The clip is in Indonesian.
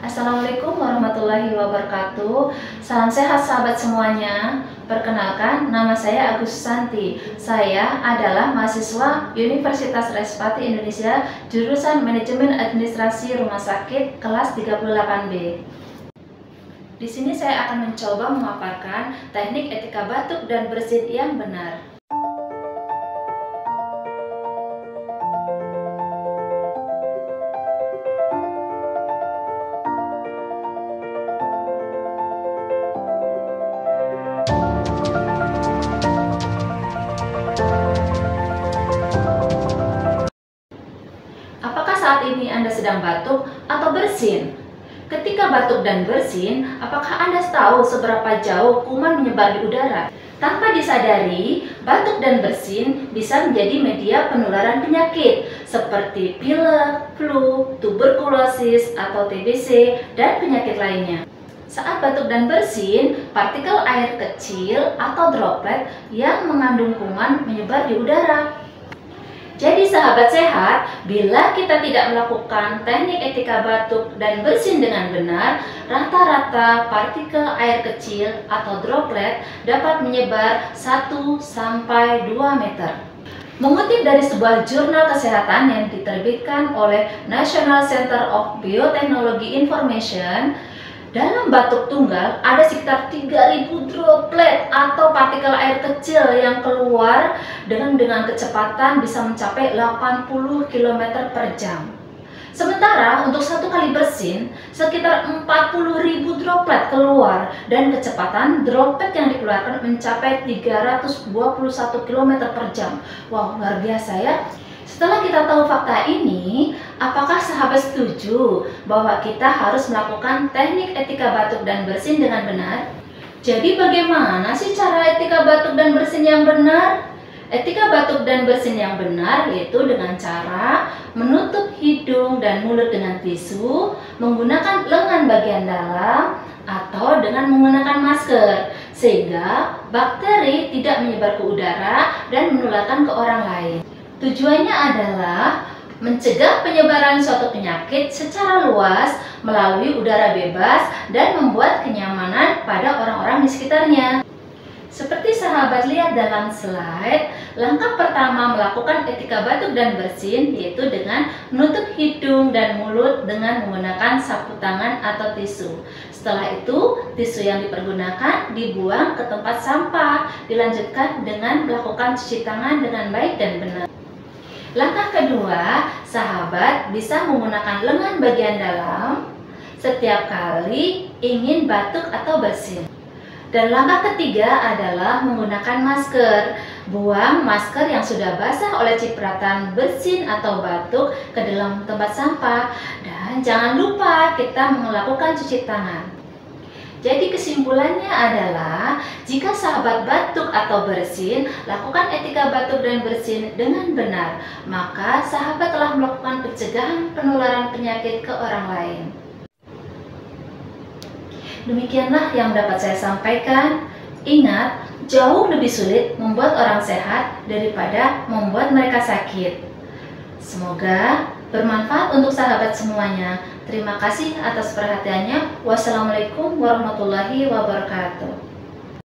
Assalamualaikum warahmatullahi wabarakatuh. Salam sehat sahabat semuanya. Perkenalkan, nama saya Agus Santi. Saya adalah mahasiswa Universitas Respati Indonesia, jurusan Manajemen Administrasi Rumah Sakit kelas 38B. Di sini saya akan mencoba memaparkan teknik etika batuk dan bersin yang benar. Apakah saat ini Anda sedang batuk atau bersin? Ketika batuk dan bersin, apakah Anda tahu seberapa jauh kuman menyebar di udara? Tanpa disadari, batuk dan bersin bisa menjadi media penularan penyakit seperti pilek, flu, tuberkulosis atau TBC, dan penyakit lainnya. Saat batuk dan bersin, partikel air kecil atau droplet yang mengandung kuman menyebar di udara. Jadi sahabat sehat, bila kita tidak melakukan teknik etika batuk dan bersin dengan benar, rata-rata partikel air kecil atau droplet dapat menyebar 1-2 meter. Mengutip dari sebuah jurnal kesehatan yang diterbitkan oleh National Center of Biotechnology Information, dalam batuk tunggal ada sekitar 3.000 droplet atau partikel air kecil yang keluar dengan kecepatan bisa mencapai 80 km per jam. Sementara untuk satu kali bersin, sekitar 40.000 droplet keluar dan kecepatan droplet yang dikeluarkan mencapai 321 km per jam. Wow, luar biasa ya. Setelah kita tahu fakta ini, apakah sahabat setuju bahwa kita harus melakukan teknik etika batuk dan bersin dengan benar? Jadi bagaimana sih cara etika batuk dan bersin yang benar? Etika batuk dan bersin yang benar yaitu dengan cara menutup hidung dan mulut dengan tisu, menggunakan lengan bagian dalam, atau dengan menggunakan masker, sehingga bakteri tidak menyebar ke udara dan menularkan ke orang lain. Tujuannya adalah mencegah penyebaran suatu penyakit secara luas melalui udara bebas dan membuat kenyamanan pada orang-orang di sekitarnya. Seperti sahabat lihat dalam slide, langkah pertama melakukan etika batuk dan bersin yaitu dengan menutup hidung dan mulut dengan menggunakan sapu tangan atau tisu. Setelah itu, tisu yang dipergunakan dibuang ke tempat sampah, dilanjutkan dengan melakukan cuci tangan dengan baik dan benar. Langkah kedua, sahabat bisa menggunakan lengan bagian dalam setiap kali ingin batuk atau bersin. Dan langkah ketiga adalah menggunakan masker. Buang masker yang sudah basah oleh cipratan bersin atau batuk ke dalam tempat sampah. Dan jangan lupa kita melakukan cuci tangan. Jadi kesimpulannya adalah, jika sahabat batuk atau bersin, lakukan etika batuk dan bersin dengan benar, maka sahabat telah melakukan pencegahan penularan penyakit ke orang lain. Demikianlah yang dapat saya sampaikan. Ingat, jauh lebih sulit membuat orang sehat daripada membuat mereka sakit. Semoga bermanfaat untuk sahabat semuanya. Terima kasih atas perhatiannya. Wassalamualaikum warahmatullahi wabarakatuh.